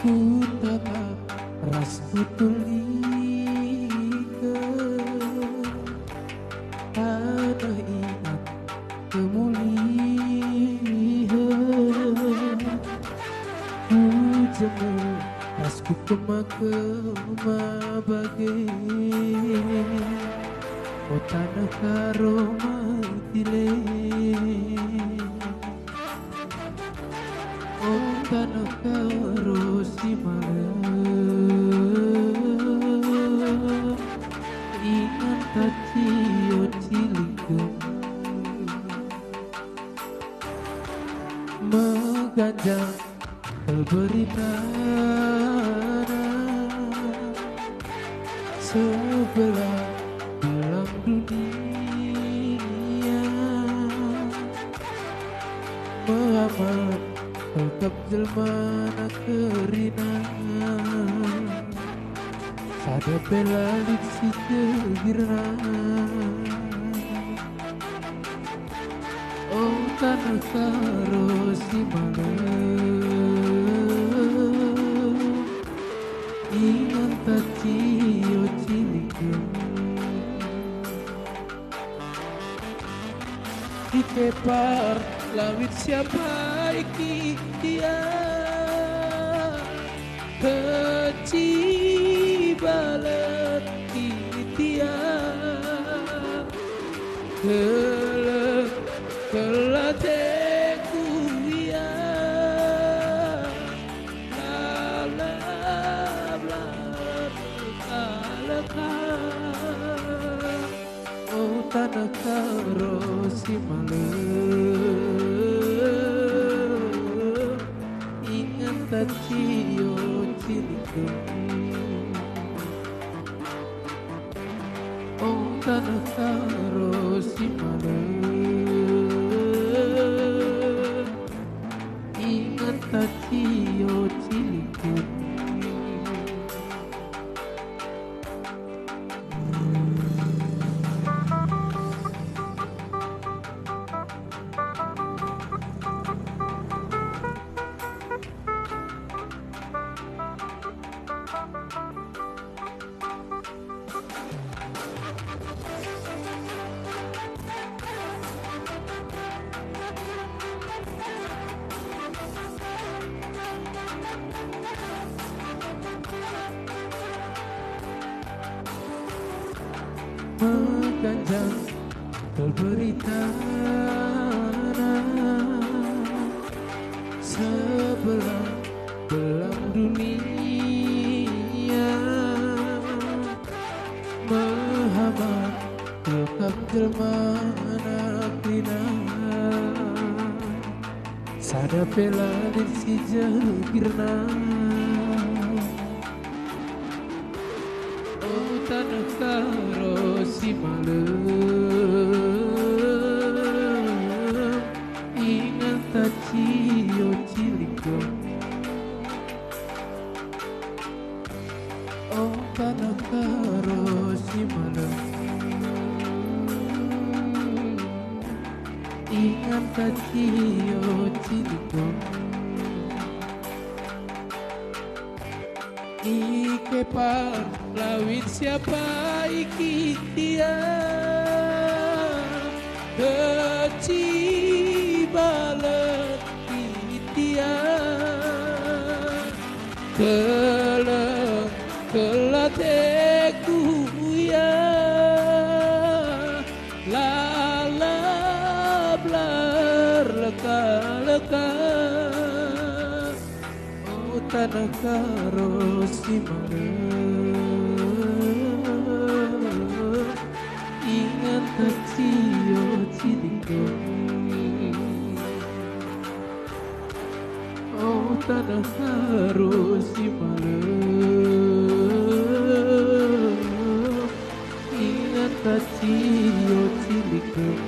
Ku tatap ras tutulike tanah ingat kemuliaan. Ku jemur rasku kema-kema bagai o tanah karo matile. O tanah karo si malam ingat tacio ciligem mengganjang berita sebelah belang dunia Muhammad tetap jelmana kerinang sada pelalik si tegirang. Oh tanah karo si malam ingat tacio ciligem di kepar lawit siapa iki dia keci balet ini dia kelak kelateku ya oh tanah karo si malam ingat tacio ciligem. Oh tanah karo si malam ingat tacio ciligem. Mengganjang berita sebelah belang dunia Muhammad tetap jelmana kerinang sada pelalik si jegirnang. Oh tanah karo si malam ingat tacio ciligem. Oh tanah karo si malam ingat tacio ciligem. Ikepar lawit siapa iki dia keci balet dia keleng kelateku ya lalap lar leka-leka. Oh tanah karo si malam ingat tacio ciligem. Oh tanah karo si malam ingat tacio ciligem.